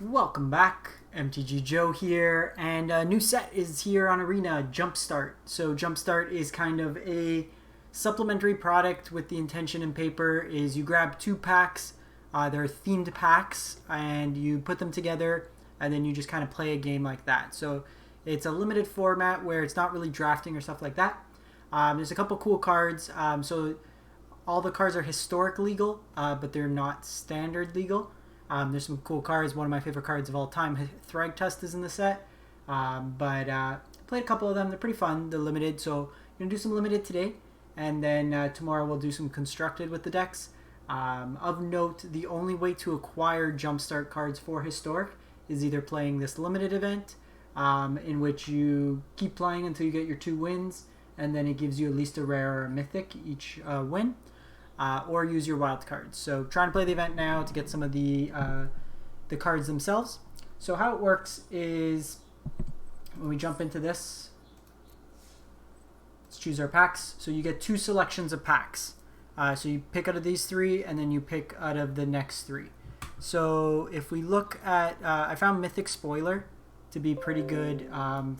Welcome back, MTG Joe here, and a new set is here on Arena, Jumpstart. So Jumpstart is kind of a supplementary product with the intention in paper is you grab two packs, they're themed packs, and you put them together, and then you just kind of play a game like that. So it's a limited format where it's not really drafting or stuff like that. There's a couple cool cards, so all the cards are historic legal, but they're not standard legal. There's some cool cards. One of my favorite cards of all time, Thragtusk, is in the set. But played a couple of them. They're pretty fun. They're limited, so I'm going to do some limited today. And then tomorrow we'll do some constructed with the decks. Of note, the only way to acquire Jumpstart cards for historic is either playing this limited event, in which you keep playing until you get your 2 wins, and then it gives you at least a rare or a mythic each win. Or use your wild cards. So trying to play the event now to get some of the cards themselves. So how it works is when we jump into this, let's choose our packs. So you get 2 selections of packs. So you pick out of these 3 and then you pick out of the next 3. So if we look at, I found Mythic Spoiler to be pretty good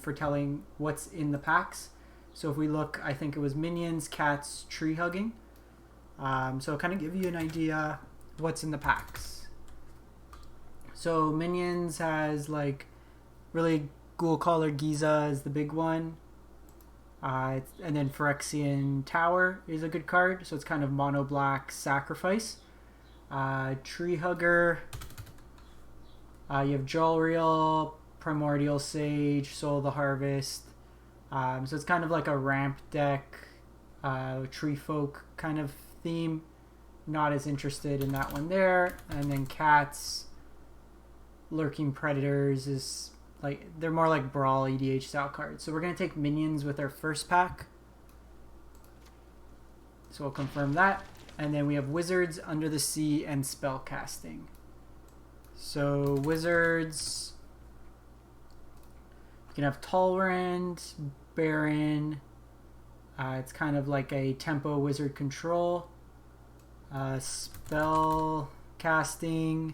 for telling what's in the packs. So if we look, I think it was Minions, Cats, Tree Hugging. So I'll kind of give you an idea what's in the packs. So Minions has like really cool color. Giza is the big one. And then Phyrexian Tower is a good card. So it's kind of mono black sacrifice. Tree Hugger. You have Jolreel, Primordial Sage, Soul of the Harvest. So it's kind of like a ramp deck, tree folk kind of theme. Not as interested in that one there. And then Cats, Lurking Predators is like, they're more like Brawl EDH style cards. So we're going to take Minions with our first pack. So we'll confirm that. And then we have Wizards, Under the Sea, and Spellcasting. So Wizards, you can have Talrand, Baron. It's kind of like a tempo wizard control. Spell casting,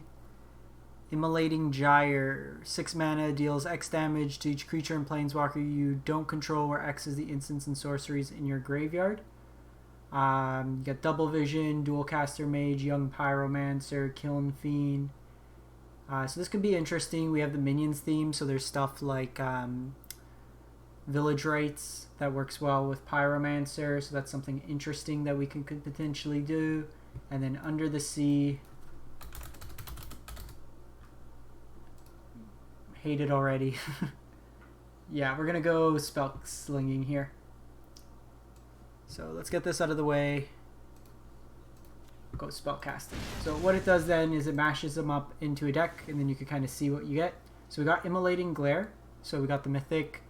Immolating Gyre, 6 mana, deals X damage to each creature and planeswalker you don't control, where X is the instants and sorceries in your graveyard. You got Double Vision, Dual Caster Mage, Young Pyromancer, Kiln Fiend. So this could be interesting. We have the Minions theme, so there's stuff like Village Rites that works well with Pyromancer, so that's something interesting that we could potentially do. And then Under the Sea, hate it already. Yeah, we're gonna go spell slinging here. So let's get this out of the way. Go spell casting. So what it does then is it mashes them up into a deck, and then you can kind of see what you get. So we got Immolating Glare, so we got the mythic.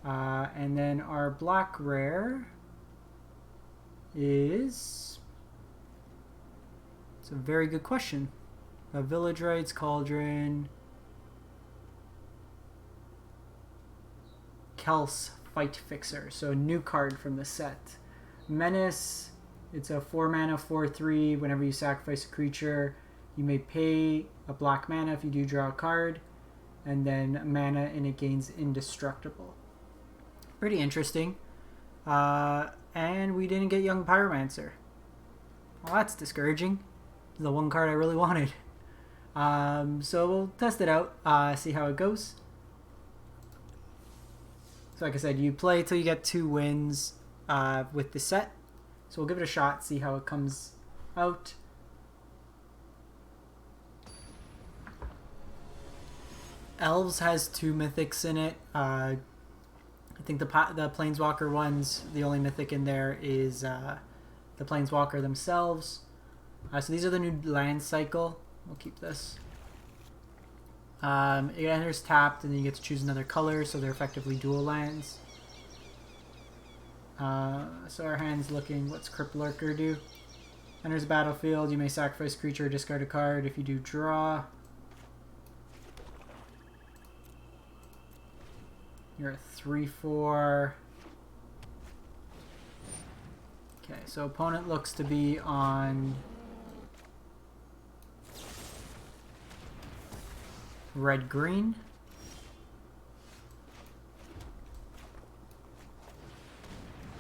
And then our black rare is, it's a very good question. Village Rites, Cauldron, Kels, Fight Fixer. So a new card from the set. Menace, it's a 4 mana 4/3. Whenever you sacrifice a creature, you may pay a black mana if you do draw a card, and then mana and it gains indestructible. Pretty interesting. And we didn't get Young Pyromancer. Well, that's discouraging. The one card I really wanted. So we'll test it out, see how it goes. So like I said, you play till you get 2 wins with the set. So we'll give it a shot, see how it comes out. Elves has 2 mythics in it. I think the Planeswalker ones, the only mythic in there is the Planeswalker themselves. So these are the new land cycle. We'll keep this. It enters tapped, and then you get to choose another color, so they're effectively dual lands. So our hand's looking, what's Crypt Lurker do? Enters battlefield, you may sacrifice a creature or discard a card. If you do, draw. You're a 3/4. Okay, so opponent looks to be on red-green.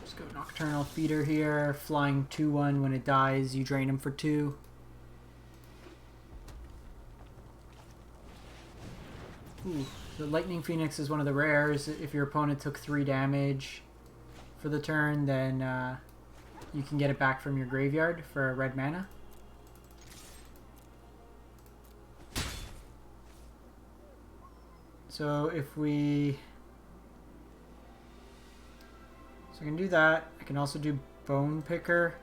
Let's go Nocturnal Feeder here. Flying 2/1. When it dies, you drain him for 2. Ooh, the Lightning Phoenix is one of the rares. If your opponent took 3 damage for the turn, then you can get it back from your graveyard for a red mana. So if we... So I can do that. I can also do Bone Picker.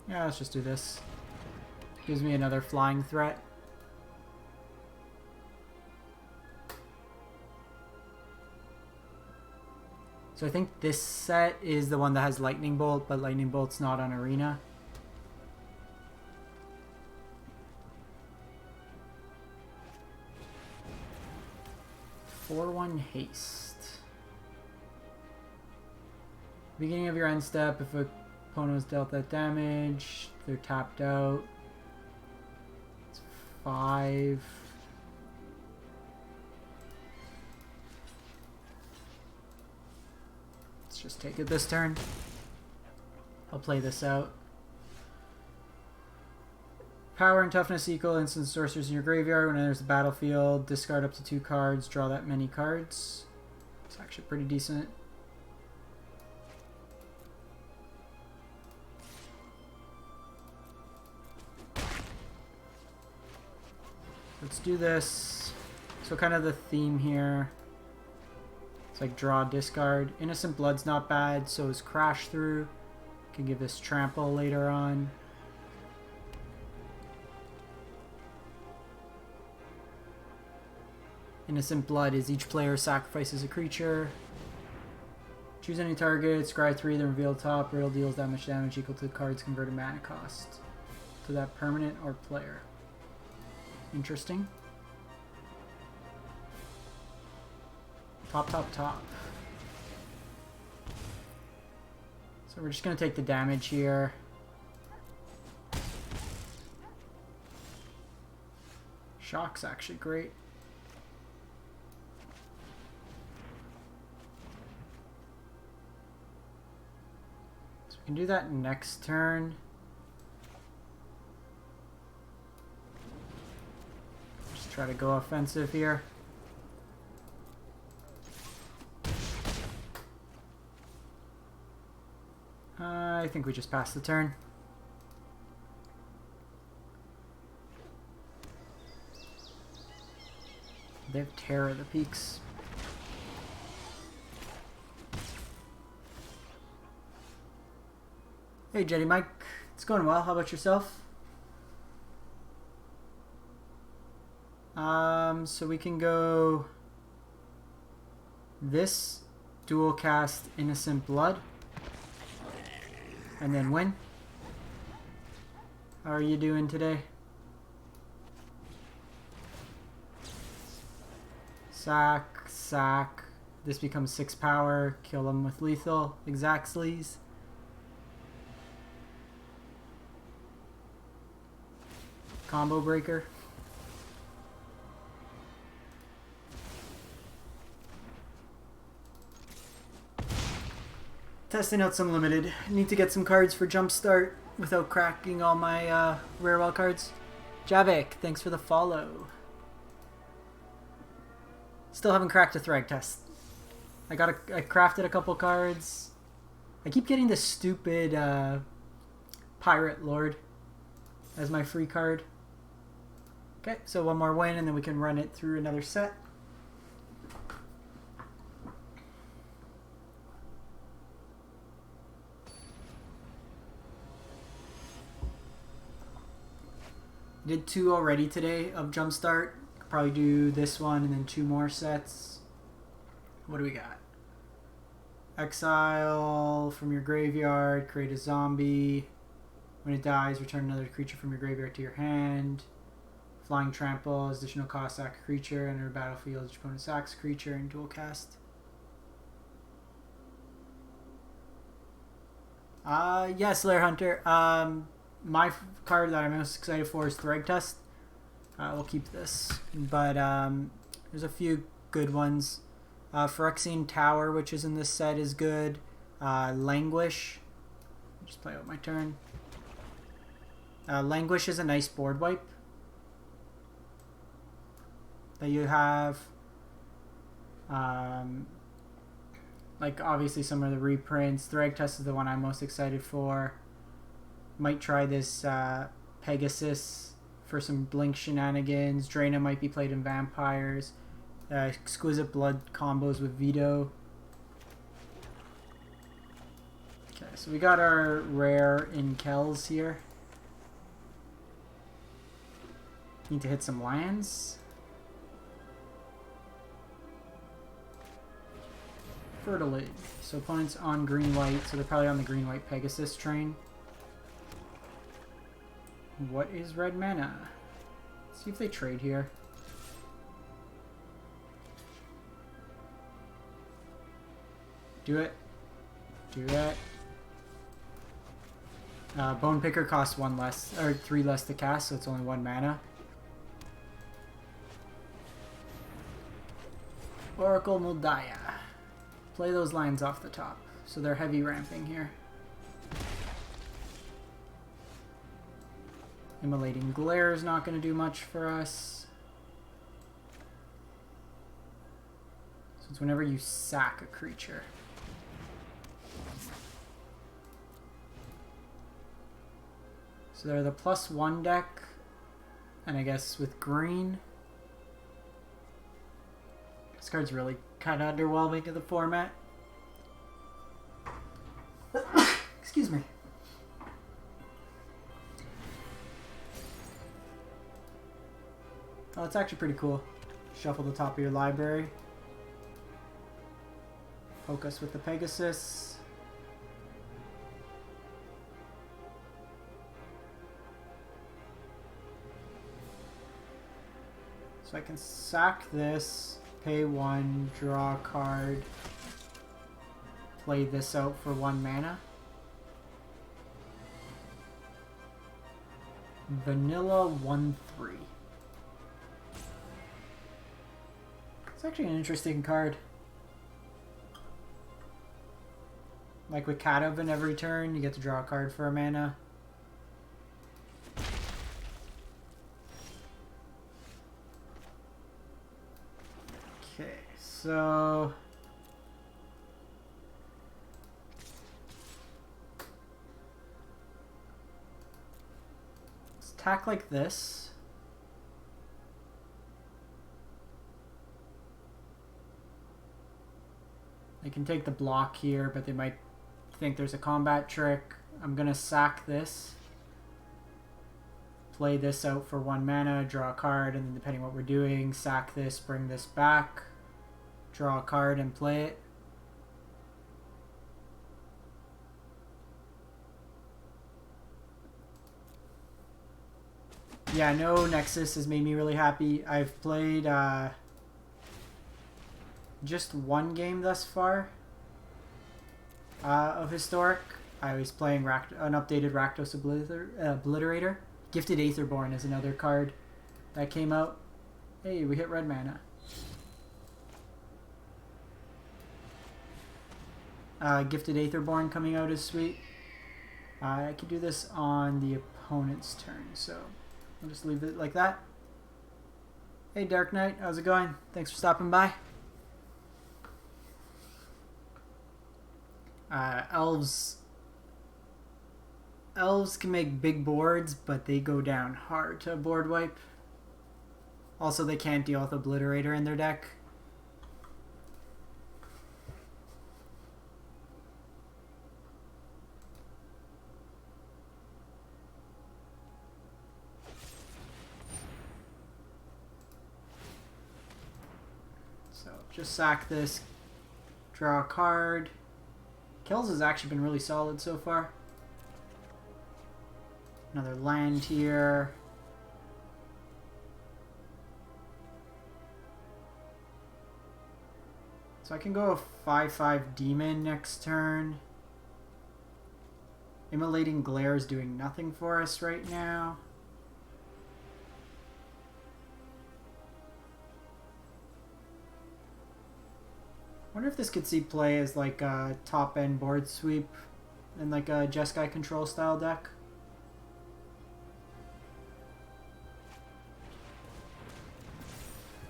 Yeah, let's just do this. Gives me another flying threat. So I think this set is the one that has Lightning Bolt, but Lightning Bolt's not on Arena. "4/1 haste. Beginning of your end step, if a opponent has dealt that damage, they're tapped out. It's 5. Let's just take it this turn. I'll play this out. Power and toughness equal instant sorcerers in your graveyard. When it enters the battlefield, discard up to 2 cards, draw that many cards. It's actually pretty decent. Let's do this. So kind of the theme here. It's like draw, discard. Innocent Blood's not bad, so is Crash Through. Can give this Trample later on. Innocent Blood is each player sacrifices a creature. Choose any target, scry 3, then reveal top. Reveal deals that much damage equal to the card's converted mana cost to that permanent or player. Interesting. Top, top, top. So we're just going to take the damage here. Shock's actually great. So we can do that next turn. Just try to go offensive here. I think we just passed the turn. They have Terror of the Peaks. Hey Jetty Mike, it's going well. How about yourself? So we can go this, dual cast Innocent Blood, and then win. How are you doing today? Sack, sack. This becomes 6 power. Kill them with lethal. Exactleys. Combo breaker. Testing out some limited. Need to get some cards for Jumpstart without cracking all my rare wild cards. Javik, thanks for the follow. Still haven't cracked a Thrag test. I crafted a couple cards. I keep getting this stupid Pirate Lord as my free card. Okay, so one more win and then we can run it through another set. Did 2 already today of Jumpstart. Could probably do this one and then 2 more sets. What do we got? Exile from your graveyard, create a zombie. When it dies, return another creature from your graveyard to your hand. Flying Trample, additional cost, sack a creature, enter a battlefield, each opponent sacks a creature, and dual cast. Yes, Lair Hunter. my card that I'm most excited for is Thragtusk. We'll keep this, but there's a few good ones. Phyrexian Tower, which is in this set, is good. Languish. Just play out my turn. Languish is a nice board wipe that you have. Like obviously some of the reprints. Thragtusk is the one I'm most excited for. Might try this Pegasus for some Blink shenanigans. Draina might be played in Vampires. Exquisite Blood combos with Veto. Okay, so we got our rare in Kells here. Need to hit some lands. Fertilage. So opponent's on green-white, so they're probably on the green-white Pegasus train. What is red mana? Let's see if they trade here. Do it. Do it. Bone Picker costs 1 less, or 3 less to cast, so it's only 1 mana. Oracle Muldaya. Play those lines off the top, so they're heavy ramping here. Immolating Glare is not going to do much for us. So it's whenever you sack a creature. So they're the +1 deck, and I guess with green. This card's really kind of underwhelming in the format. Excuse me. Oh, it's actually pretty cool. Shuffle the top of your library. Focus with the Pegasus. So I can sack this, pay 1, draw a card, play this out for 1 mana. Vanilla 1/3. It's actually an interesting card. Like with Kadov every turn, you get to draw a card for a mana. Okay, so let's attack like this. They can take the block here, but they might think there's a combat trick. I'm gonna sack this. Play this out for 1 mana, draw a card, and then depending what we're doing, sack this, bring this back, draw a card and play it. Yeah, no Nexus has made me really happy. I've played just 1 game thus far of Historic. I was playing an updated Rakdos Obliterator. Gifted Aetherborn is another card that came out. Hey, we hit red mana. Gifted Aetherborn coming out is sweet. I could do this on the opponent's turn, so I'll just leave it like that. Hey Dark Knight, how's it going? Thanks for stopping by. Elves can make big boards, but they go down hard to a board wipe. Also, they can't deal with Obliterator in their deck. So, just sack this, draw a card. Kells has actually been really solid so far. Another land here. So I can go a 5/5 demon next turn. Immolating Glare is doing nothing for us right now. I wonder if this could see play as like a top-end board sweep in like a Jeskai control style deck.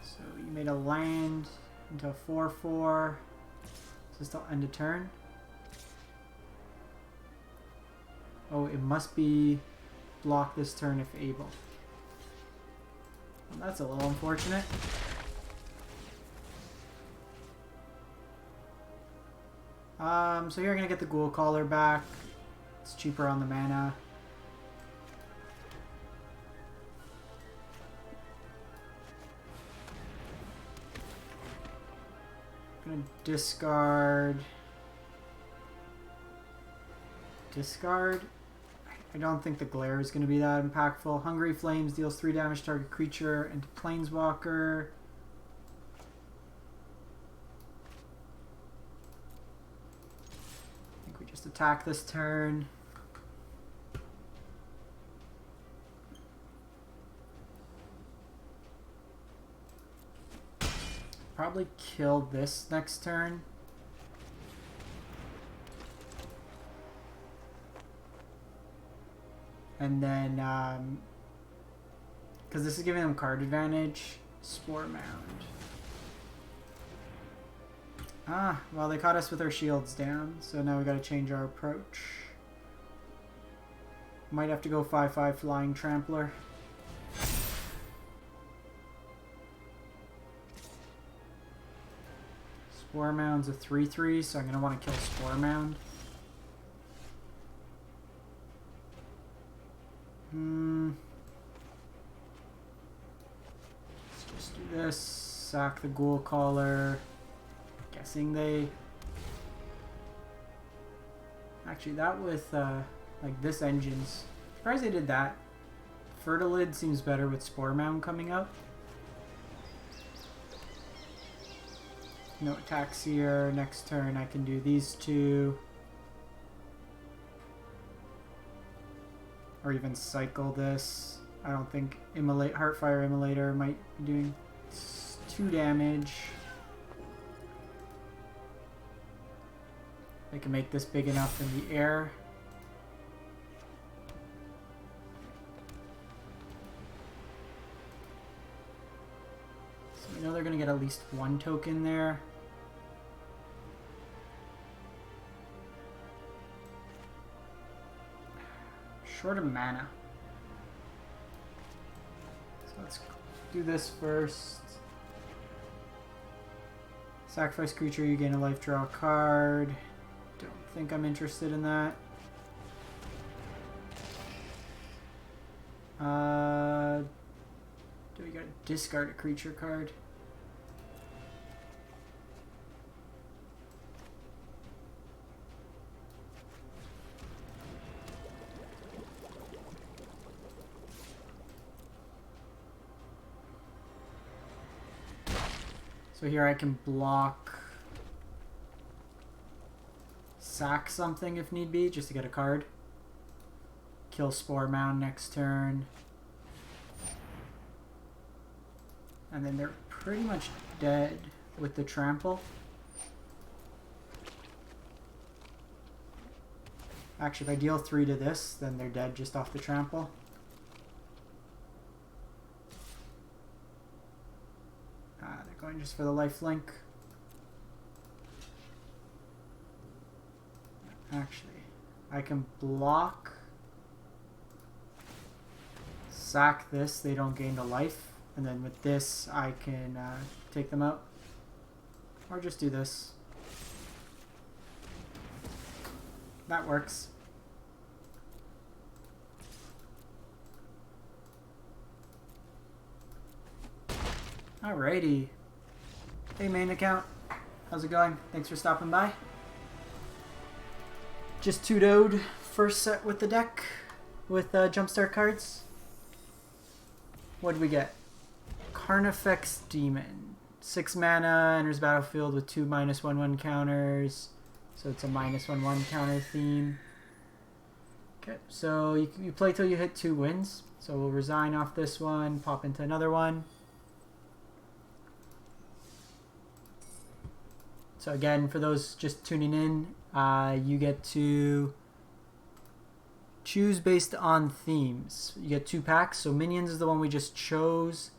So you made a land into a 4/4. So still end of turn. Oh, it must be block this turn if able. Well, that's a little unfortunate. So here I'm gonna get the Ghoul Caller back. It's cheaper on the mana. Gonna discard. Discard. I don't think the Glare is going to be that impactful. Hungry Flames deals 3 damage to target creature into Planeswalker. I think we just attack this turn. Probably kill this next turn. And then, because this is giving them card advantage, Spore Mound. Ah, well, they caught us with our shields down, so now we gotta change our approach. Might have to go 5/5 Flying Trampler. Spore Mound's a 3/3, so I'm gonna want to kill Spore Mound. Let's just do this. Sack the Ghoul Caller. Guessing they... Actually, that with, like, this engine's... Surprised they did that. Fertilid seems better with Spore Mound coming up. No attacks here. Next turn I can do these two. Or even cycle this. I don't think Heartfire Immolator might be doing 2 damage. They can make this big enough in the air. So we know they're going to get at least 1 token there. Short of mana. So let's do this first. Sacrifice creature, you gain a life, draw a card. Don't think I'm interested in that. Do we gotta discard a creature card? So here I can block, sack something if need be, just to get a card. Kill Spore Mound next turn. And then they're pretty much dead with the trample. Actually, if I deal 3 to this, then they're dead just off the trample. Going just for the lifelink. Actually, I can block, sack this, they don't gain the life, and then with this I can take them out. Or just do this. That works. Alrighty. Hey main account, how's it going? Thanks for stopping by. Just 2'd first set with the deck with Jumpstart cards. What did we get? Carnifex Demon. 6 mana, enters battlefield with 2 -1/1 counters. So it's a -1/1 counter theme. Okay, so you play till you hit 2 wins. So we'll resign off this one, pop into another one. So again, for those just tuning in, you get to choose based on themes. You get 2 packs. So Minions is the one we just chose.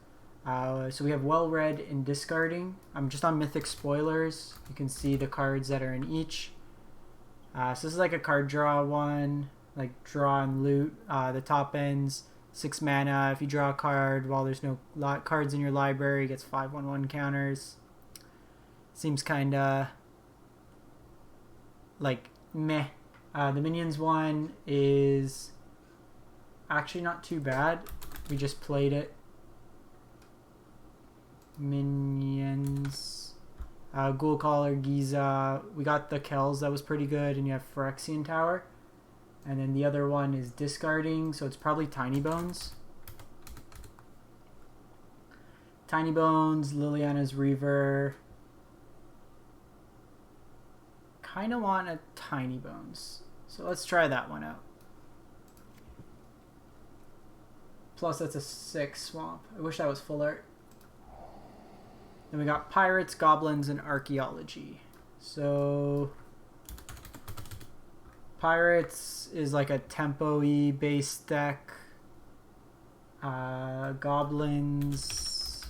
So we have Well-Read and Discarding. I'm just on Mythic Spoilers. You can see the cards that are in each. So this is like a card draw one, like draw and loot. The top ends 6 mana. If you draw a card while there's no cards in your library, it gets 5/1/1 counters. Seems kind of like meh. The Minions one is actually not too bad. We just played it. Minions. Ghoul Caller, Giza. We got the Kells, that was pretty good. And you have Phyrexian Tower. And then the other one is Discarding, so it's probably Tiny Bones. Tiny Bones, Liliana's Reaver. Kind of want a Tiny Bones. So let's try that one out. Plus that's a 6 swamp. I wish that was full art. Then we got Pirates, Goblins, and Archaeology. So Pirates is like a tempo-y based deck. Goblins.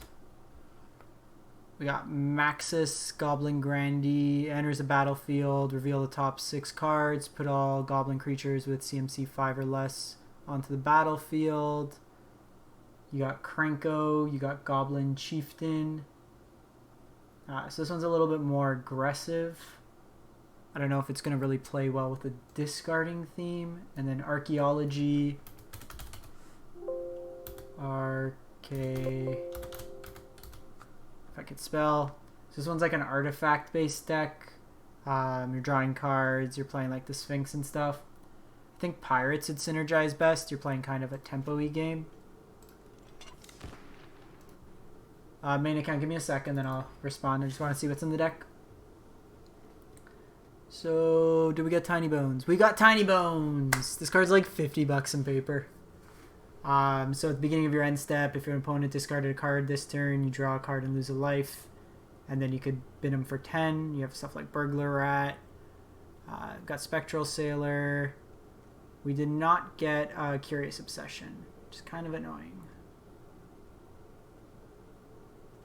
We got Maxis, Goblin Grandee, enters the battlefield, reveal the top 6 cards, put all goblin creatures with CMC 5 or less onto the battlefield. You got Krenko, you got Goblin Chieftain. So this one's a little bit more aggressive. I don't know if it's going to really play well with the discarding theme. And then Archaeology. If I could spell. So this one's like an artifact based deck. You're drawing cards, you're playing like the Sphinx and stuff. I think Pirates would synergize best. You're playing kind of a tempo-y game. Main account, give me a second, then I'll respond. I just want to see what's in the deck. So, did we get Tiny Bones? We got Tiny Bones! This card's like $50 in paper. So at the beginning of your end step, if your opponent discarded a card this turn, you draw a card and lose a life. And then you could bin them for 10. You have stuff like Burglar Rat. Got Spectral Sailor. We did not get Curious Obsession, which is kind of annoying.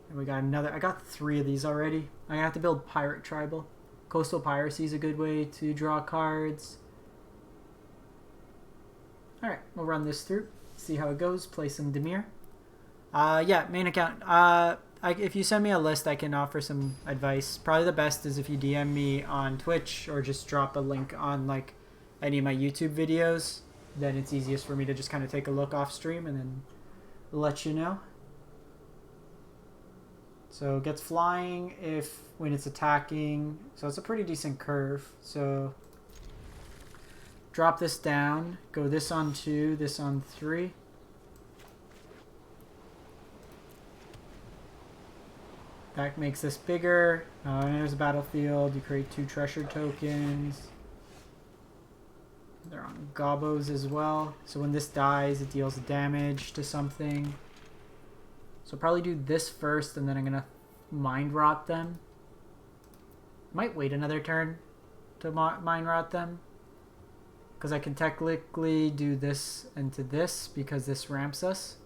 And we got another. I got 3 of these already. I'm going to have to build Pirate Tribal. Coastal Piracy is a good way to draw cards. Alright, we'll run this through. See how it goes. Play some Dimir. Yeah, main account. If you send me a list, I can offer some advice. Probably the best is if you DM me on Twitch or just drop a link on like any of my YouTube videos. Then it's easiest for me to just kind of take a look off stream and then let you know. So it gets flying when it's attacking. So it's a pretty decent curve. So drop this down. Go this on 2, this on 3. That makes this bigger. There's a battlefield. You create 2 treasure tokens. They're on gobos as well. So when this dies, it deals damage to something. So probably do this first, and then I'm going to Mind Rot them. Might wait another turn to Mind Rot them. Because I can technically do this into this, because this ramps us.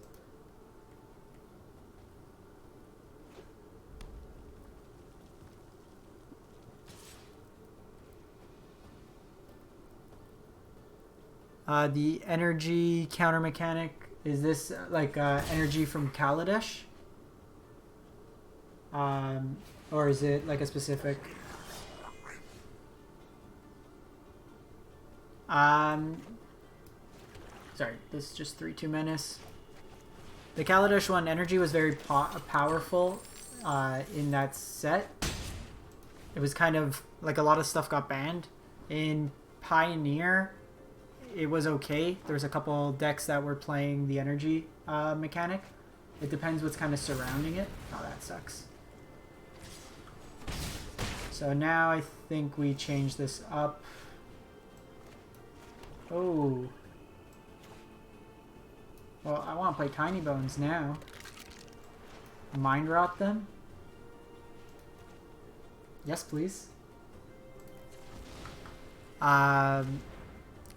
The energy counter mechanic, is this like energy from Kaladesh? Or is it like a specific? Sorry, this is just 3/2 Menace. The Kaladesh one, energy was very powerful in that set. It was kind of like a lot of stuff got banned. In Pioneer, it was okay. There was a couple decks that were playing the energy mechanic. It depends what's kind of surrounding it. Oh, that sucks. So now I think we change this up. Oh. Well, I want to play Tiny Bones now. Mind Rot them? Yes, please.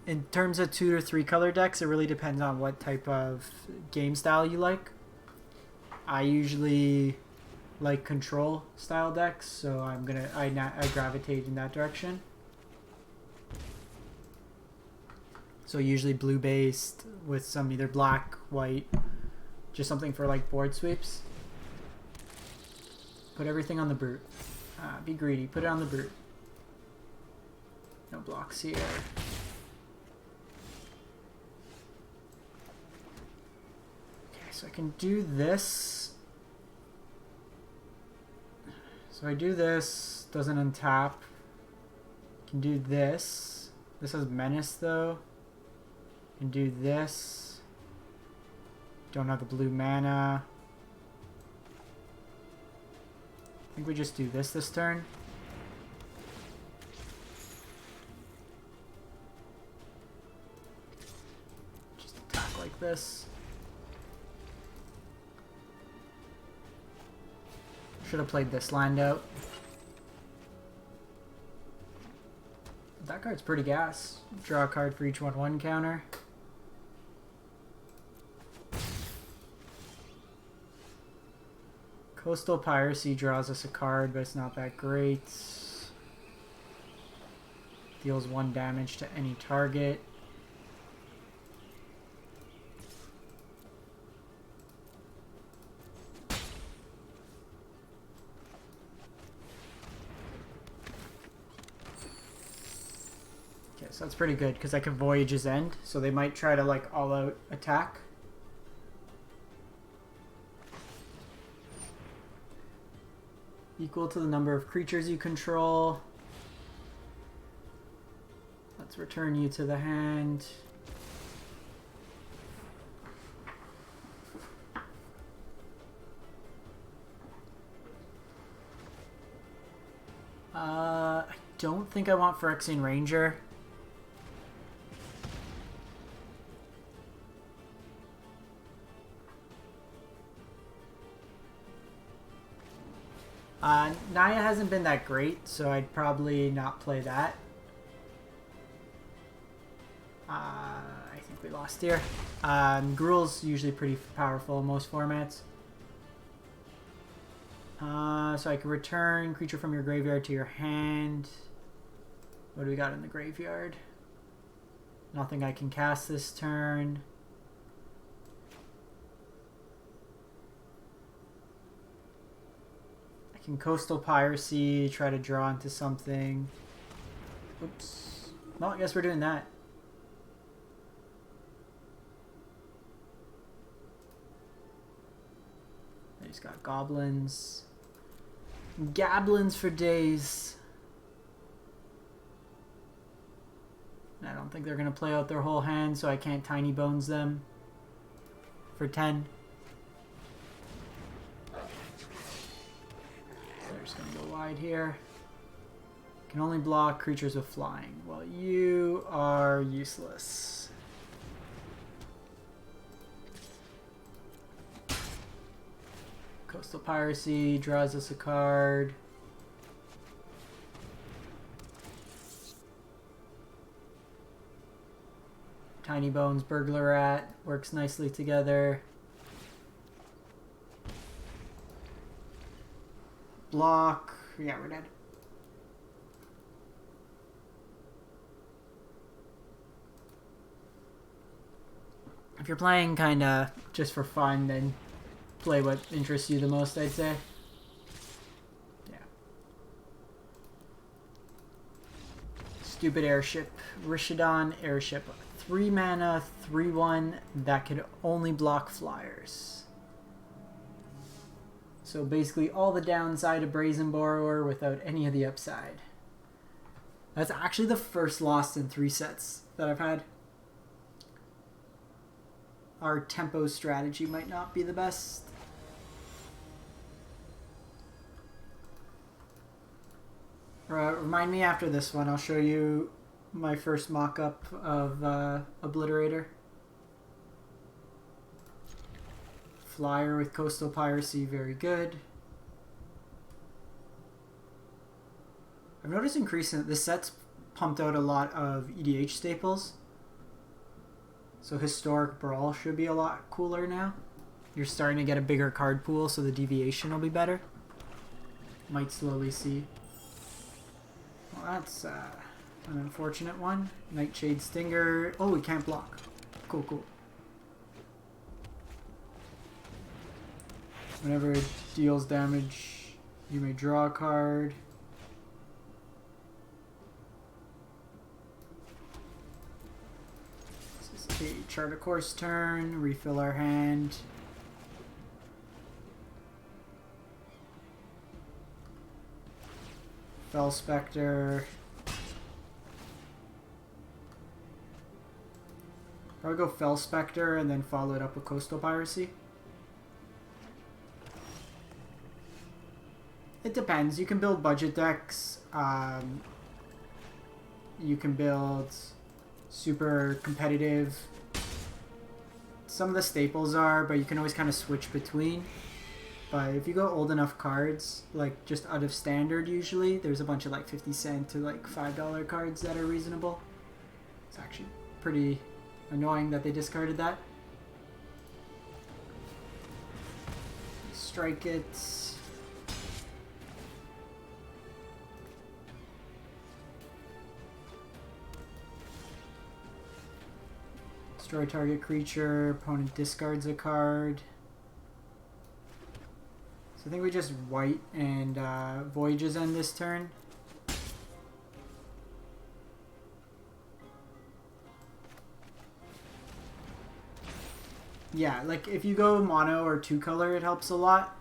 In terms of 2 or 3 color decks, it really depends on what type of game style you like. I usually like control style decks, so I gravitate in that direction. So usually blue based with some either black, white, just something for like board sweeps. Put everything on the brute. Be greedy. Put it on the brute. No blocks here. Okay, so I can do this. So I do this. Doesn't untap. Can do this. This has menace though. Can do this. Don't have the blue mana. I think we just do this turn. Just attack like this. Should have played this land out. That card's pretty gas. Draw a card for each 1/1 counter. Coastal Piracy draws us a card, but it's not that great. Deals 1 damage to any target. Okay, so that's pretty good because I can Voyage's End, so they might try to like all-out attack. Equal to the number of creatures you control. Let's return you to the hand. I don't think I want Phyrexian Ranger. Naya hasn't been that great, so I'd probably not play that. I think we lost here. Gruul's usually pretty powerful in most formats. So I can return creature from your graveyard to your hand. What do we got in the graveyard? Nothing I can cast this turn. Can Coastal Piracy, try to draw into something. Oops. Well, I guess we're doing that. He's got goblins. Gablins for days. I don't think they're going to play out their whole hand, so I can't Tiny Bones them for 10. Just gonna go wide here. Can only block creatures with flying. Well, you are useless. Coastal Piracy draws us a card. Tiny Bones, Burglar Rat works nicely together. Block. Yeah, we're dead. If you're playing kind of just for fun, then play what interests you the most, I'd say. Yeah. Stupid Airship. Rishadan Airship. 3 mana, 3/1 that could only block flyers. So basically all the downside of Brazen Borrower without any of the upside. That's actually the first loss in 3 sets that I've had. Our tempo strategy might not be the best. Remind me after this one, I'll show you my first mock-up of Obliterator. Flyer with Coastal Piracy, very good. I've noticed increasing this set's pumped out a lot of EDH staples. So Historic Brawl should be a lot cooler now. You're starting to get a bigger card pool, so the deviation will be better. Might slowly see. Well, that's an unfortunate one. Nightshade Stinger. Oh, we can't block. Cool, cool. Whenever it deals damage, you may draw a card. This is a chart a course turn. Refill our hand. Fel Spectre. Probably go Fel Spectre and then follow it up with Coastal Piracy. It depends. You can build budget decks. You can build super competitive. Some of the staples are, but you can always kind of switch between. But if you go old enough cards, like just out of standard usually, there's a bunch of like 50 cent to like $5 cards that are reasonable. It's actually pretty annoying that they discarded that. Strike it. Destroy target creature, opponent discards a card. So I think we just white and Voyages end this turn. Yeah, like if you go mono or 2-color, it helps a lot.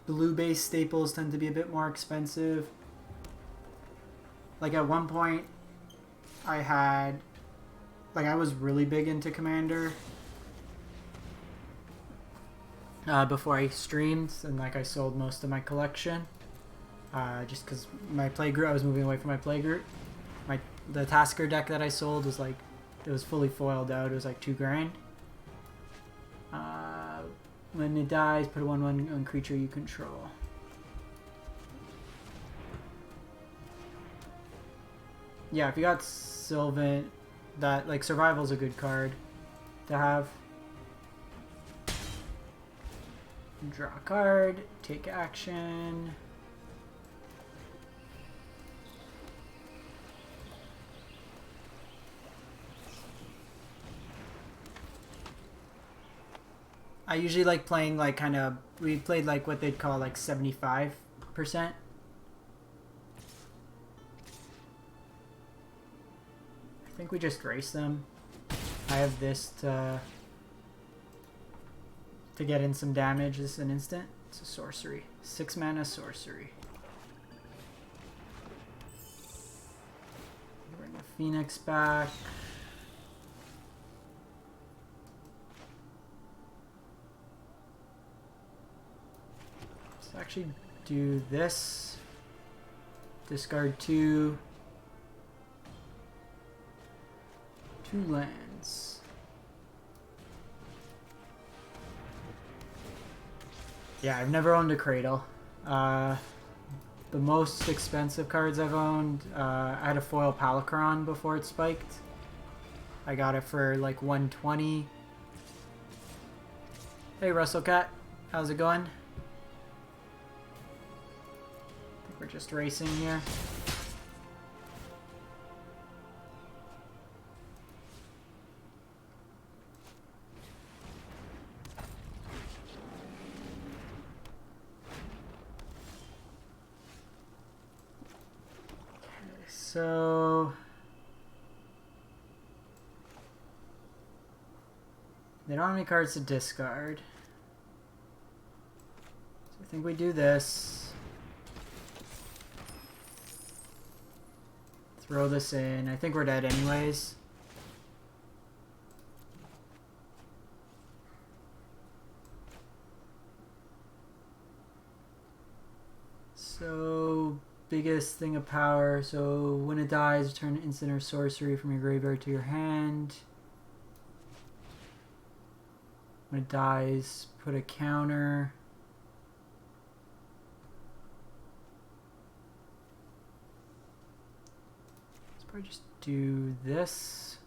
Blue-based staples tend to be a bit more expensive. Like at one point, I was really big into Commander before I streamed, and like I sold most of my collection just because my playgroup, I was moving away from my playgroup. The Tasker deck that I sold was like, it was fully foiled out. It was like $2,000. When it dies, put a 1/1 on creature you control. Yeah, if you got Sylvan, that like Survival's a good card to have. Draw a card, take action. I usually like playing like kind of, we played like what they'd call like 75%. I think we just race them. I have this to get in some damage. This is an instant. It's a sorcery. 6 mana sorcery. Bring the Phoenix back. Let's actually do this. Discard 2 lands. Yeah, I've never owned a Cradle. The most expensive cards I've owned, I had a foil Palicron before it spiked. I got it for like 120. Hey Russell Cat, how's it going? I think we're just racing here. So they don't have any cards to discard. So I think we do this. Throw this in. I think we're dead anyways. So biggest thing of power. So when it dies, return an instant or sorcery from your graveyard to your hand. When it dies, put a counter. Let's probably just do this.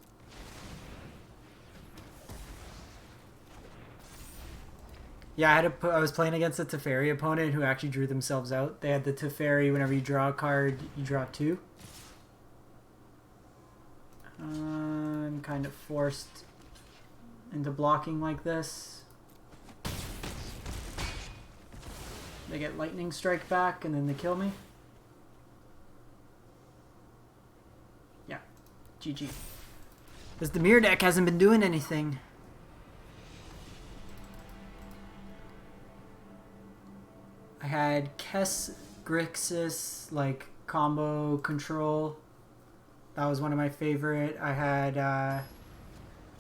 Yeah, I was playing against a Teferi opponent who actually drew themselves out. They had the Teferi, whenever you draw a card, you draw 2. I'm kind of forced into blocking like this. They get Lightning Strike back and then they kill me. Yeah, GG. Because the mirror deck hasn't been doing anything. I had Kess Grixis, like, combo control. That was one of my favorite. I had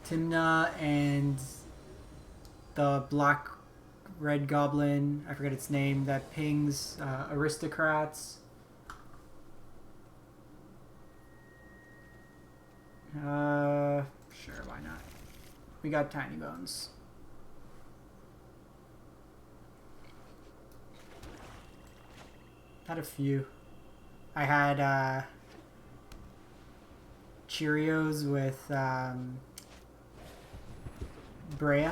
Timna and the black-red goblin, I forget its name, that pings aristocrats. Sure, why not? We got Tiny Bones. Had a few. I had Cheerios with Brea.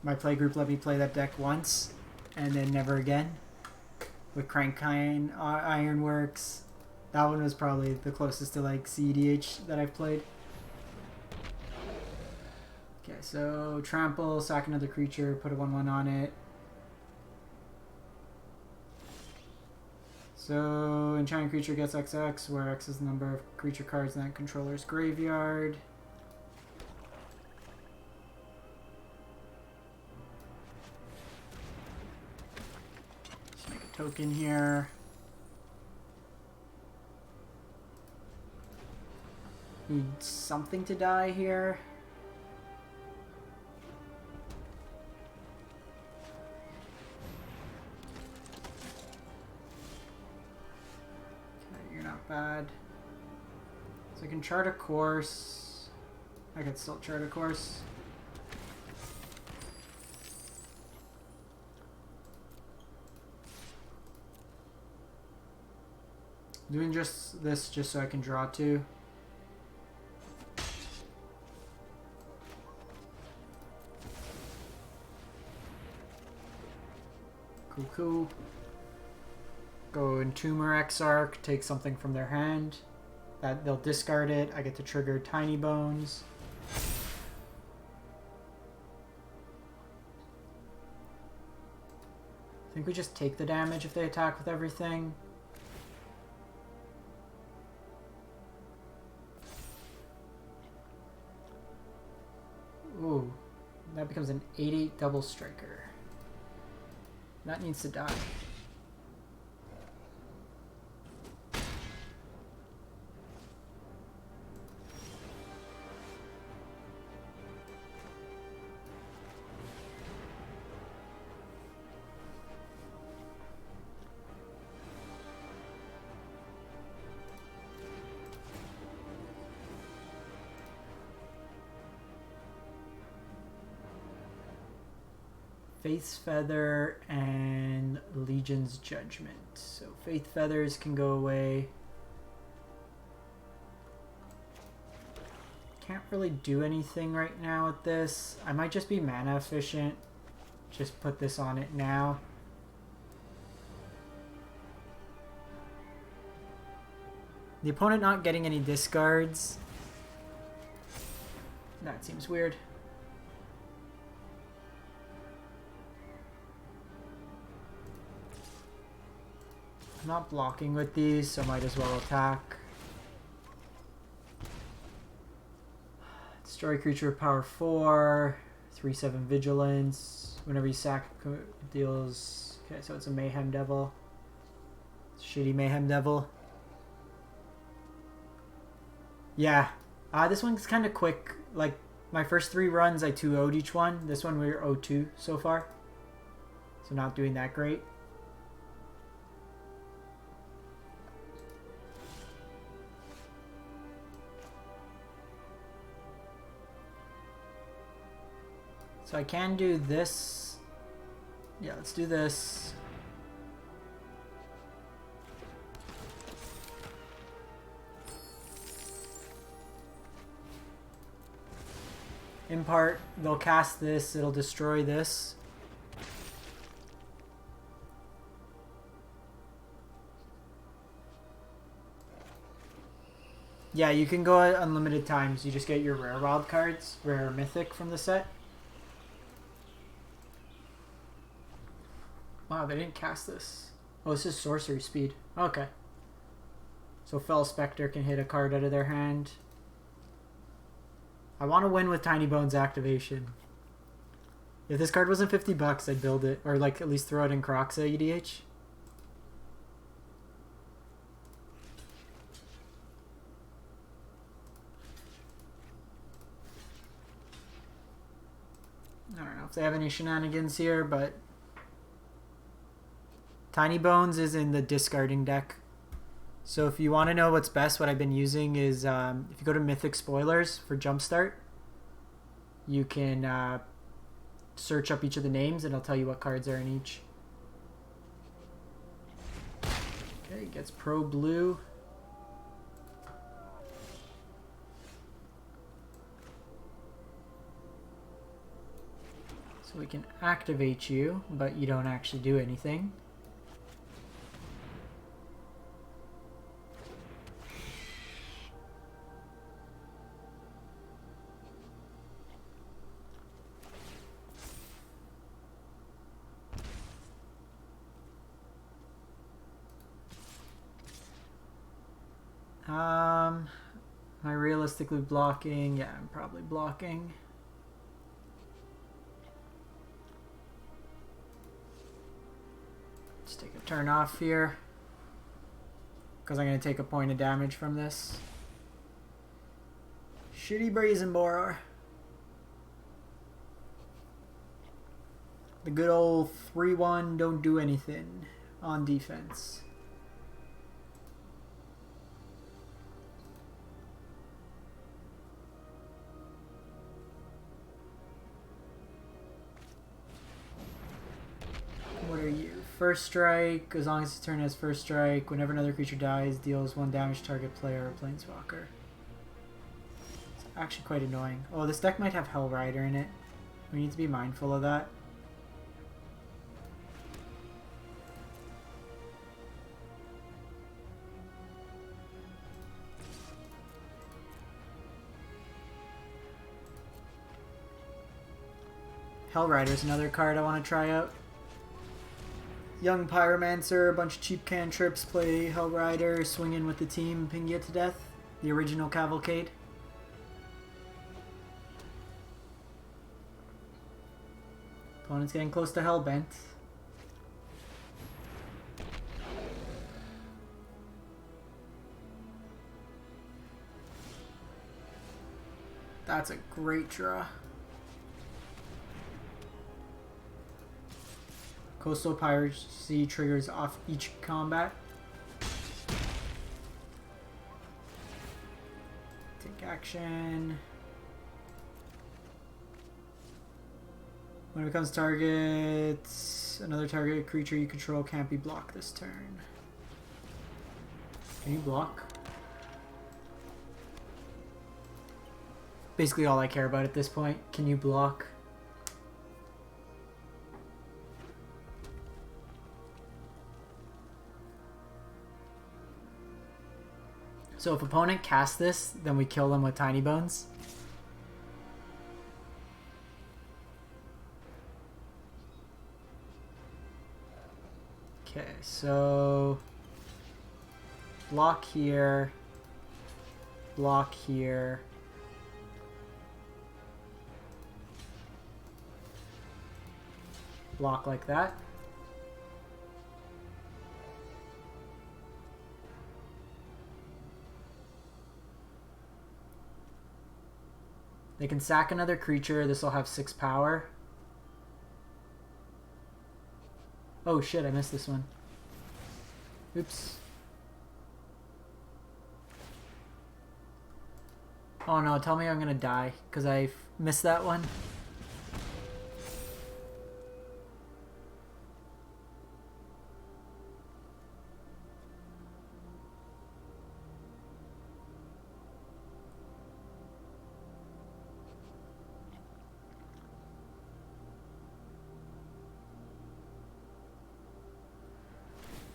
My playgroup let me play that deck once, and then never again. With Crankine Ironworks. That one was probably the closest to like CEDH that I've played. Okay, so trample, sack another creature, put a 1/1 on it. So, enchanted creature gets XX, where X is the number of creature cards in that controller's graveyard. Just make a token here. Need something to die here. Bad. So I can chart a course. I can still chart a course. Doing just this just so I can draw 2. Cool, cool. Go Entomber Exarch, take something from their hand. That they'll discard it. I get to trigger Tiny Bones. I think we just take the damage if they attack with everything. Ooh, that becomes an 8/8 double striker. That needs to die. Faith's Feather and Legion's Judgment. So Faith Feathers can go away. Can't really do anything right now with this. I might just be mana efficient. Just put this on it now. The opponent not getting any discards. That seems weird. I'm not blocking with these, so might as well attack. Destroy creature power 4, 3/7 vigilance. Whenever you sack deals. Okay, so it's a Mayhem Devil. It's a shitty Mayhem Devil. Yeah, this one's kind of quick. Like my first 3 runs, I 2-0'd each one. This one we're 0-2 so far, so not doing that great. So I can do this. Yeah, let's do this. Impart, they'll cast this, it'll destroy this. Yeah, you can go unlimited times. You just get your rare wild cards, rare or mythic from the set. Wow, they didn't cast this. Oh, this is sorcery speed. Okay. So Fell Spectre can hit a card out of their hand. I want to win with Tiny Bones activation. If this card wasn't $50, I'd build it. Or like at least throw it in Croxa EDH. I don't know if they have any shenanigans here, but Tiny Bones is in the discarding deck. So if you want to know what's best, what I've been using is if you go to Mythic Spoilers for Jumpstart, you can search up each of the names and it'll tell you what cards are in each. Okay, gets Pro Blue. So we can activate you, but you don't actually do anything. Am I realistically blocking? Yeah, I'm probably blocking. Let's take a turn off here, because I'm going to take a point of damage from this. Shitty Brazen Borer. The good old 3-1 don't do anything on defense. What are you? First strike, as long as his turn has first strike, whenever another creature dies, deals 1 damage to target player or planeswalker. It's actually quite annoying. Oh, this deck might have Hell Rider in it. We need to be mindful of that. Hell Rider is another card I want to try out. Young Pyromancer, a bunch of cheap cantrips, play Hell Rider, swing in with the team, ping you to death. The original Cavalcade. Opponent's getting close to Hellbent. That's a great draw. Coastal Piracy triggers off each combat. Take action. When it becomes target, another target creature you control can't be blocked this turn. Can you block? Basically all I care about at this point. Can you block? So if opponent casts this, then we kill them with Tiny Bones. Okay, so block here, block here. Block like that. They can sack another creature. This will have 6 power. Oh shit, I missed this one. Oops. Oh no, tell me I'm gonna die because I missed that one.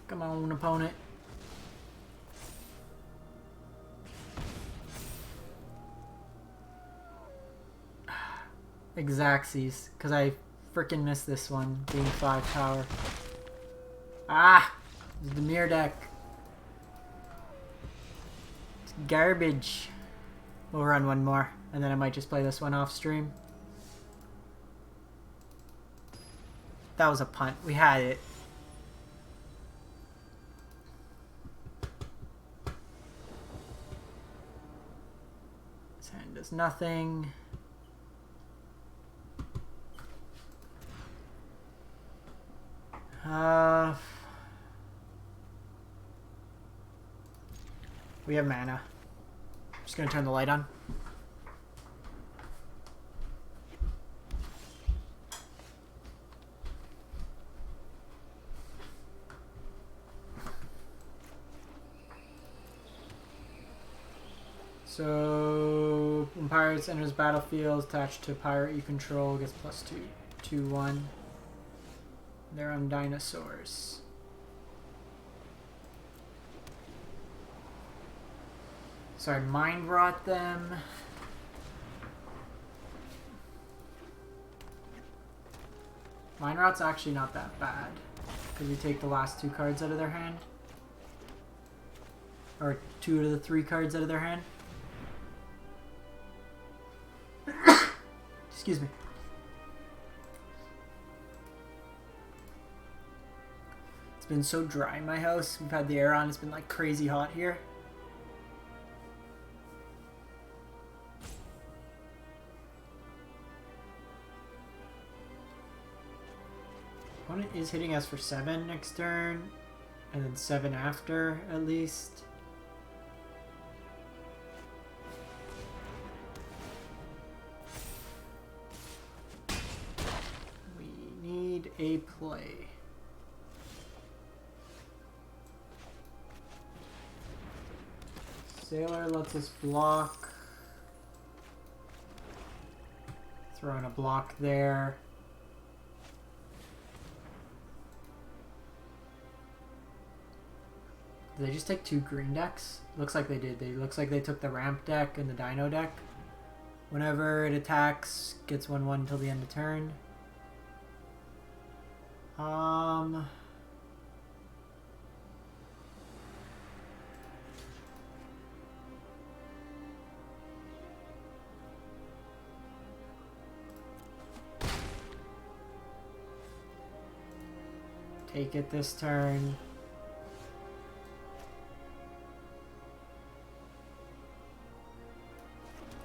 Come on, opponent. Exacxies, because I freaking missed this one, being 5 power. Ah! It's the mirror deck. It's garbage. We'll run one more, and then I might just play this one off stream. That was a punt. We had it. This hand does nothing. We have mana. Just gonna turn the light on. So when pirates enters battlefield, attached to pirate you control, gets +2/2/1. They're on dinosaurs. So I mind rot them. Mind rot's actually not that bad because we take the last 2 cards out of their hand, or 2 out of the 3 cards out of their hand. Excuse me. It's been so dry in my house. We've had the air on. It's been like crazy hot here. Opponent is hitting us for 7 next turn, and then 7 after, at least. We need a play. Sailor lets us block. Throw in a block there. Did they just take 2 green decks? Looks like they did. Looks like they took the ramp deck and the dino deck. Whenever it attacks, gets 1/1 until the end of turn. Take it this turn.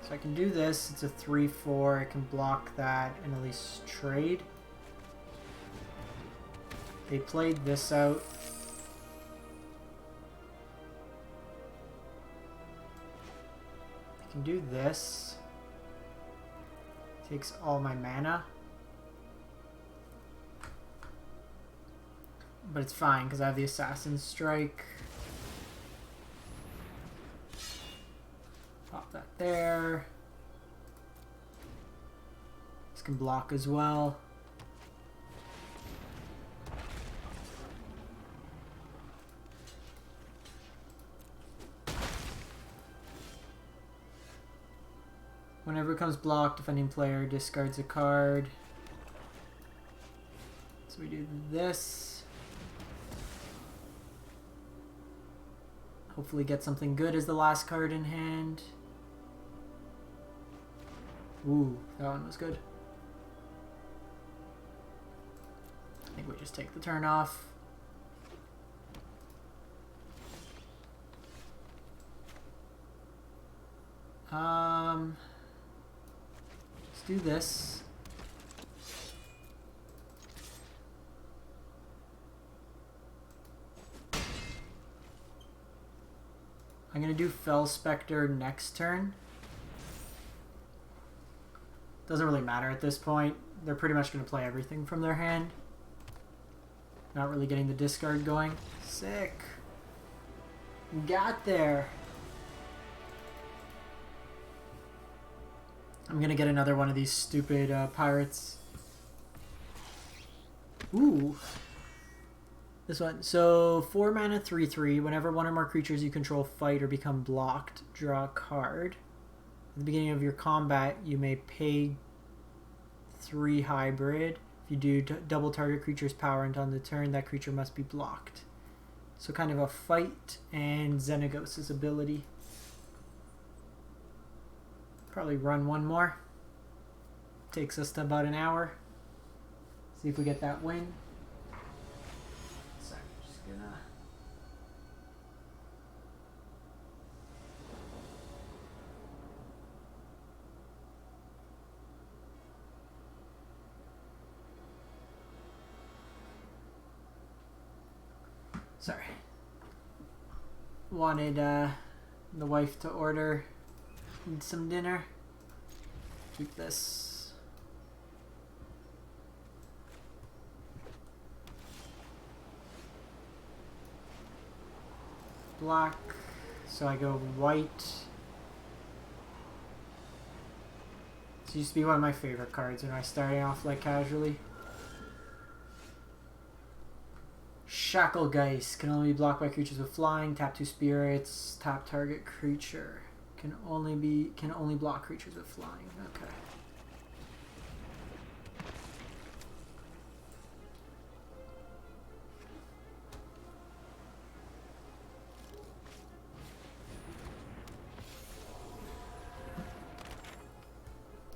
So I can do this. It's a 3/4. I can block that and at least trade. They played this out. I can do this. Takes all my mana. But it's fine because I have the Assassin's Strike. Pop that there. This can block as well. Whenever it becomes blocked, defending player discards a card. So we do this. Hopefully get something good as the last card in hand. Ooh, that one was good. I think we just take the turn off. Let's do this. I'm gonna do Fell Spectre next turn. Doesn't really matter at this point. They're pretty much gonna play everything from their hand. Not really getting the discard going. Sick. Got there. I'm gonna get another one of these stupid pirates. Ooh. This one. So 4 mana 3/3. Whenever one or more creatures you control fight or become blocked, draw a card. At the beginning of your combat, you may pay 3 hybrid. If you do, double target creature's power, and on the turn, that creature must be blocked. So kind of a fight and Xenagos' ability. Probably run one more. Takes us to about an hour. See if we get that win. Sorry, just gonna... Sorry. Wanted the wife to order some dinner. Keep this. Black. So I go white. This used to be one of my favorite cards when I was starting off like casually. Shacklegeist can only be blocked by creatures with flying. Tap 2 spirits. Tap target creature. Can only block creatures with flying. Okay.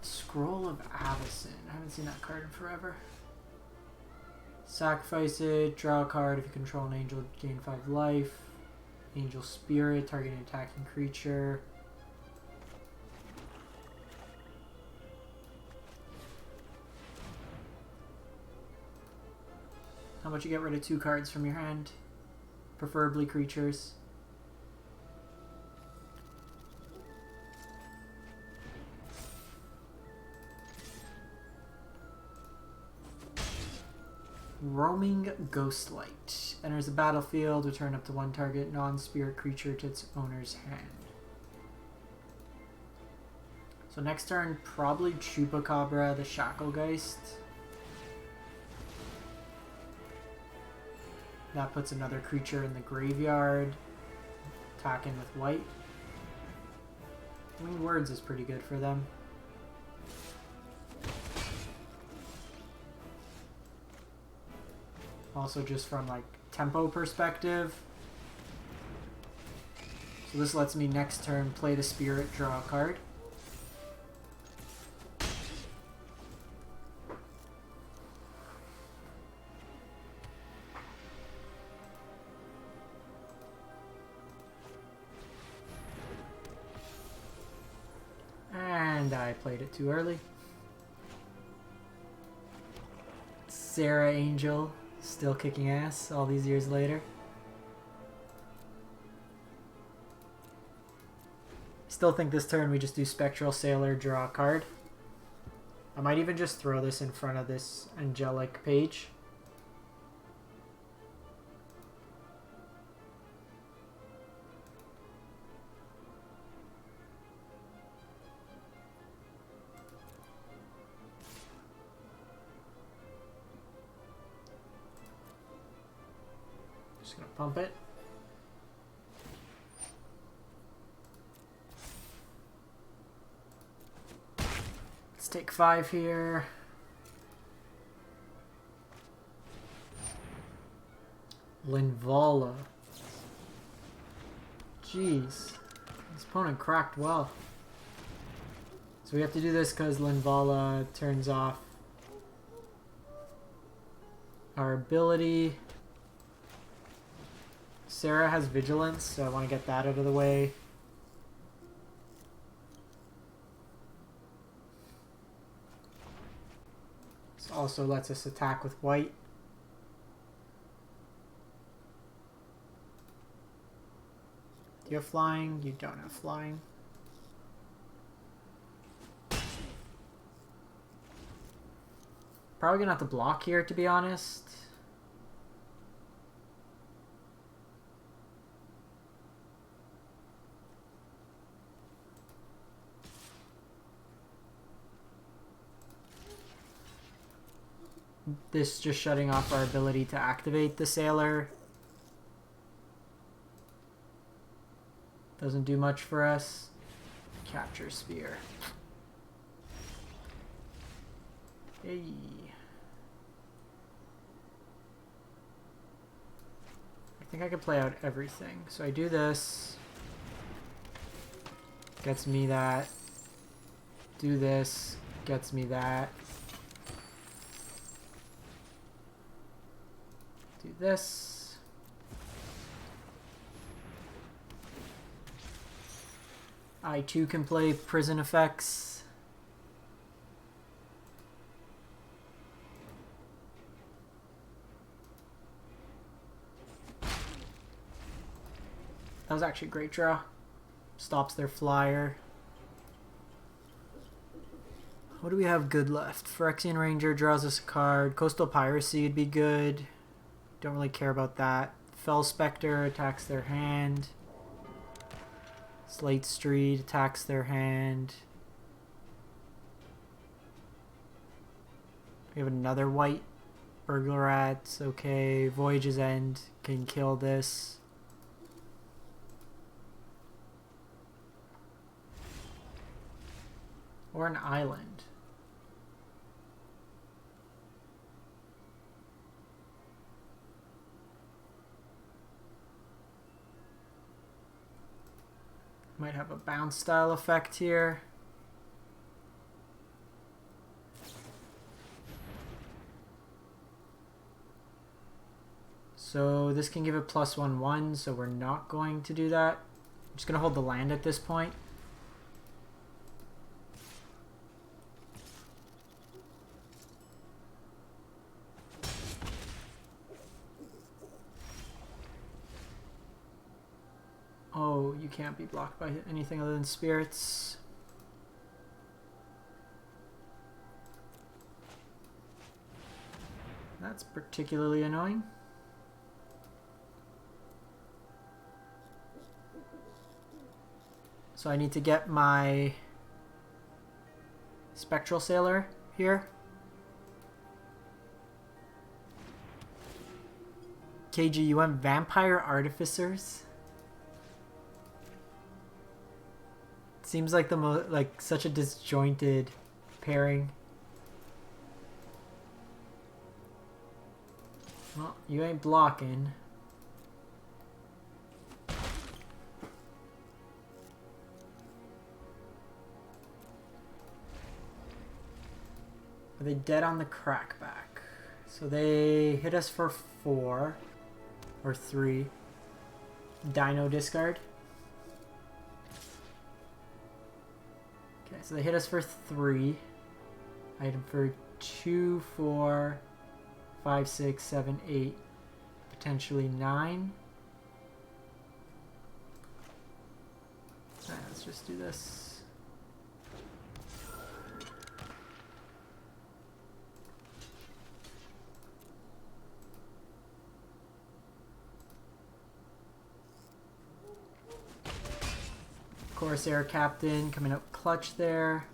Scroll of Avacyn. I haven't seen that card in forever. Sacrifice it, draw a card. If you control an angel, gain 5 life. Angel Spirit, targeting attacking creature. How about you get rid of 2 cards from your hand? Preferably creatures. Roaming Ghostlight. Enters the battlefield, return up to 1 target non-spirit creature to its owner's hand. So next turn, probably Chupacabra the Shacklegeist. That puts another creature in the graveyard. Attacking with white. I mean, Words is pretty good for them. Also just from like tempo perspective. So this lets me next turn play the spirit, draw a card. And I played it too early. Sarah Angel. Still kicking ass all these years later. Still think this turn we just do Spectral Sailor, draw a card. I might even just throw this in front of this Angelic page. Just gonna pump it. Let's take 5 here. Linvala. Jeez. This opponent cracked well. So we have to do this because Linvala turns off our ability. Sarah has Vigilance, so I want to get that out of the way. This also lets us attack with white. Do you have flying? You don't have flying. Probably gonna have to block here, to be honest. This just shutting off our ability to activate the sailor. Doesn't do much for us. Capture spear. Hey. I think I can play out everything. So I do this. Gets me that. Do this. Gets me that. Do this. I too can play prison effects. That was actually a great draw. Stops their flyer. What do we have good left? Phyrexian Ranger draws us a card. Coastal Piracy would be good. Don't really care about that. Fell Spectre attacks their hand. Slate Street attacks their hand. We have another white. Burglar Rats, okay. Voyage's End can kill this. Or an island. Might have a bounce style effect here. So this can give it +1/1, so we're not going to do that. I'm just going to hold the land at this point. Oh, you can't be blocked by anything other than spirits. That's particularly annoying. So I need to get my Spectral Sailor here. KG, you want Vampire Artificers? Seems like such a disjointed pairing. Well, you ain't blocking. Are they dead on the crackback? So they hit us for 4 or 3. Dino discard. So they hit us for 3. Item for 2, 4, 5, 6, 7, 8, potentially 9. Alright, let's just do this. Corsair Captain coming up clutch there.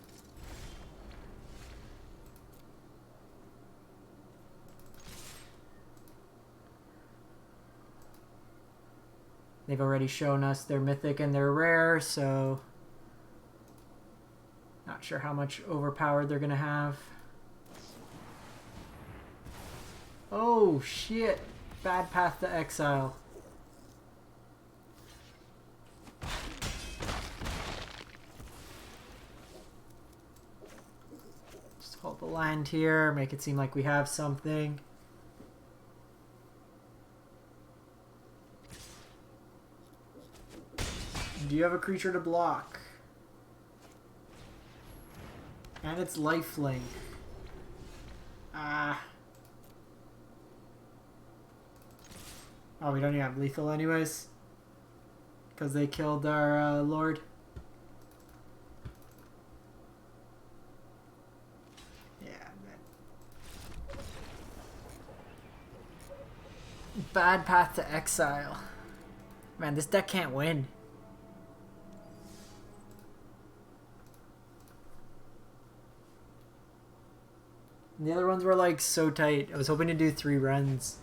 They've already shown us their mythic and their rare, so not sure how much overpowered they're gonna have. Oh shit! Bad Path to Exile. Hold the land here, make it seem like we have something. Do you have a creature to block? And it's lifelink. Ah. Oh, we don't even have lethal anyways. Because they killed our lord. Bad Path to Exile. Man, this deck can't win. And the other ones were like so tight. I was hoping to do 3 runs.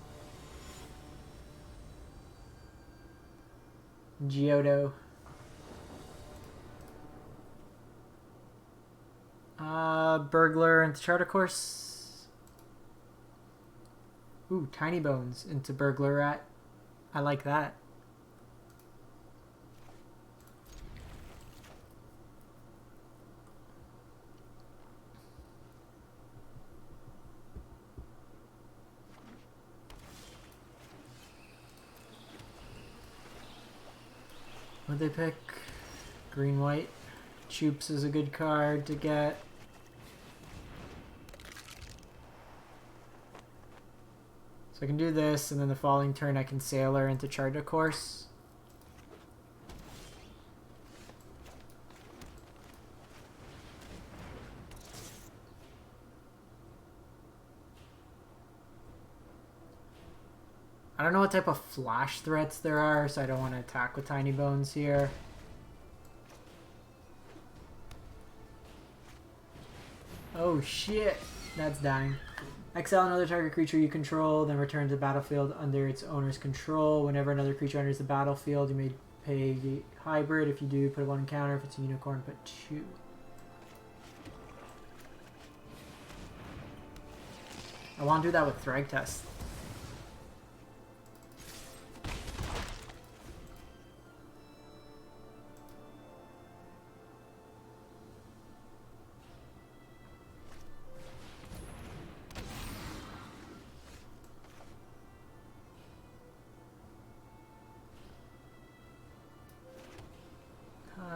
Giotto. Burglar into Charter Course. Ooh, Tiny Bones into Burglar Rat. I like that. What'd they pick? Green, white. Choops is a good card to get. So I can do this, and then the following turn I can Sailor into Charter Course. I don't know what type of flash threats there are, so I don't want to attack with Tiny Bones here. Oh shit, that's dying. Exile another target creature you control, then return to the battlefield under its owner's control. Whenever another creature enters the battlefield, you may pay hybrid. If you do, put 1 counter. If it's a unicorn, put 2. I want to do that with Thragtusk.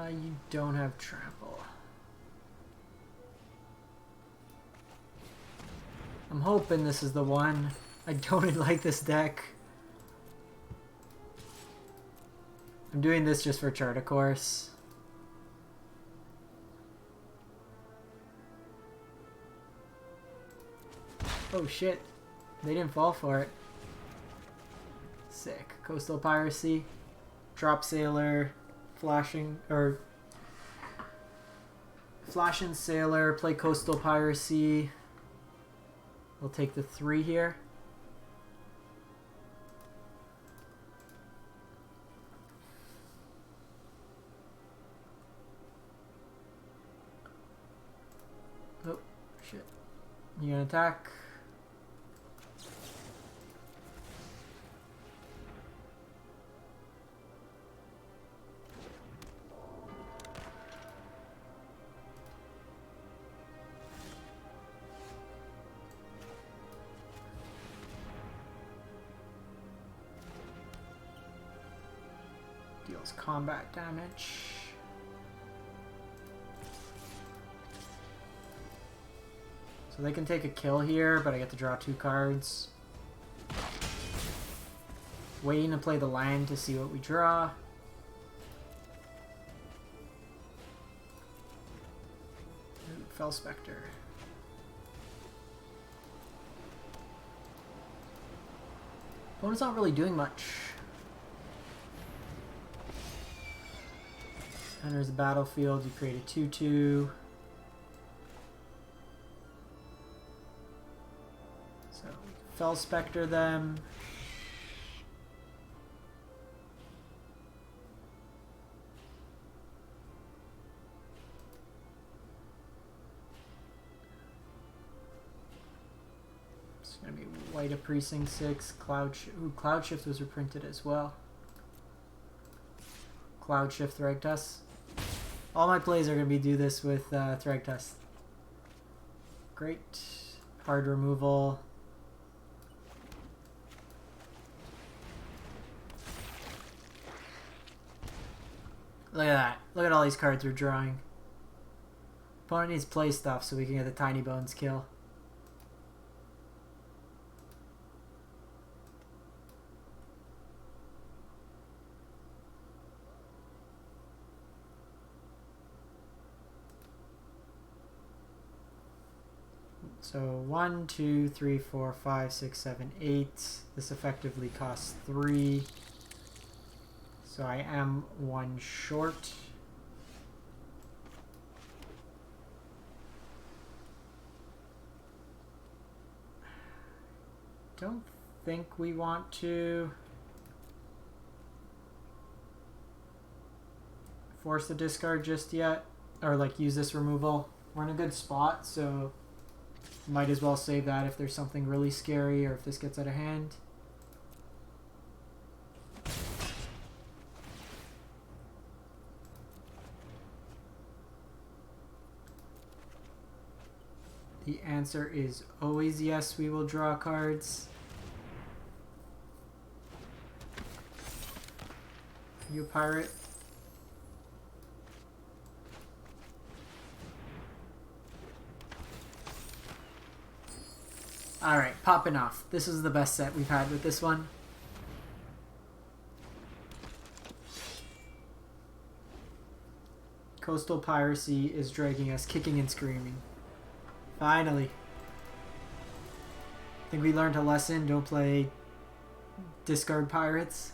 You don't have trample. I'm hoping this is the one. I don't like this deck. I'm doing this just for Charter Course. Oh shit. They didn't fall for it. Sick. Coastal Piracy. Drop Sailor. Flashing Sailor, play Coastal Piracy. We'll take the 3 here. Oh, shit. You gonna attack? Deals combat damage. So they can take a kill here, but I get to draw 2 cards. Waiting to play the land to see what we draw. Ooh, Fell Spectre. Opponent's not really doing much. Enters the battlefield, you create a 2/2. So, Fell Spectre them. It's going to be White of Precinct 6, Cloud Shift was reprinted as well. Cloud Shift Thragtusk. All my plays are going to do this with Thragtusk. Great. Hard removal. Look at that. Look at all these cards we're drawing. Opponent needs play stuff so we can get the Tiny Bones kill. So 1, 2, 3, 4, 5, 6, 7, 8. This effectively costs 3. So I am 1 short. don't think we want to force the discard just yet, or like use this removal. We're in a good spot, so might as well save that if there's something really scary or if this gets out of hand. The answer is always yes, we will draw cards. You pirate. Alright, popping off. This is the best set we've had with this one. Coastal Piracy is dragging us kicking and screaming. Finally. I think we learned a lesson. Don't play discard pirates.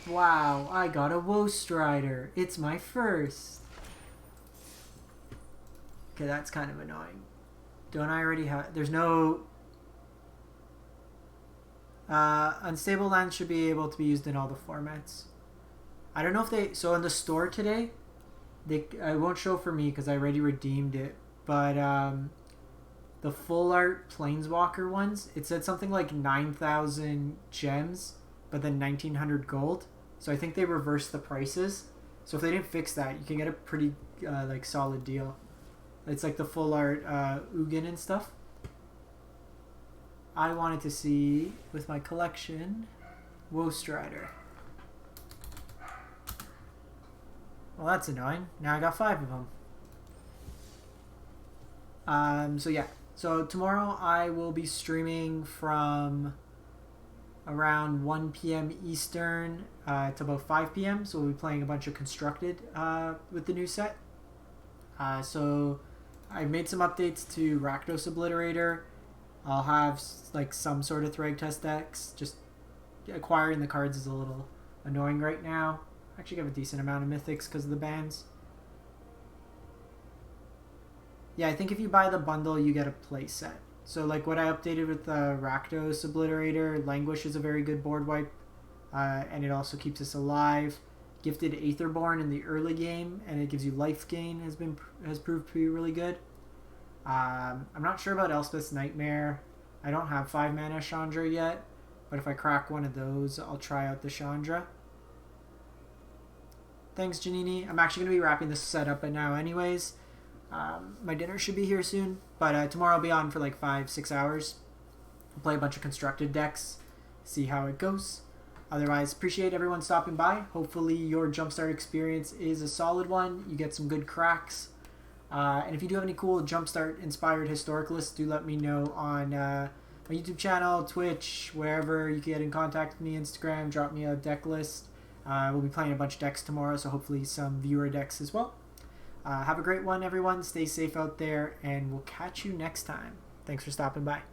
Wow, I got a Woe Strider. It's my first. Okay, that's kind of annoying. Don't I already have... There's no... unstable lands should be able to be used in all the formats. I don't know if they... So in the store today, I won't show for me because I already redeemed it. But the full art Planeswalker ones, it said something like 9,000 gems, but then 1,900 gold. So I think they reversed the prices. So if they didn't fix that, you can get a pretty like solid deal. It's like the full art Ugin and stuff. I wanted to see, with my collection, Woe Strider. Well, that's annoying. Now I got 5 of them. So yeah. So tomorrow I will be streaming from around 1 p.m. Eastern to about 5 p.m. So we'll be playing a bunch of Constructed with the new set. So I made some updates to Rakdos Obliterator. I'll have like some sort of Thrag Test decks. Just acquiring the cards is a little annoying right now. I actually have a decent amount of mythics because of the bans. Yeah, I think if you buy the bundle, you get a play set. So like what I updated with the Rakdos Obliterator, Languish is a very good board wipe. And it also keeps us alive. Gifted Aetherborn in the early game, and it gives you life gain, has proved to be really good. I'm not sure about Elspeth's Nightmare. I don't have 5 mana Chandra yet, but if I crack one of those, I'll try out the Chandra. Thanks, Janini. I'm actually going to be wrapping this set up now anyways. My dinner should be here soon, but tomorrow I'll be on for like 5-6 hours. I'll play a bunch of Constructed decks, see how it goes. Otherwise, appreciate everyone stopping by. Hopefully your Jumpstart experience is a solid one. You get some good cracks. And if you do have any cool Jumpstart-inspired historic lists, do let me know on my YouTube channel, Twitch, wherever. You can get in contact with me, Instagram, drop me a deck list. We'll be playing a bunch of decks tomorrow, so hopefully some viewer decks as well. Have a great one, everyone. Stay safe out there, and we'll catch you next time. Thanks for stopping by.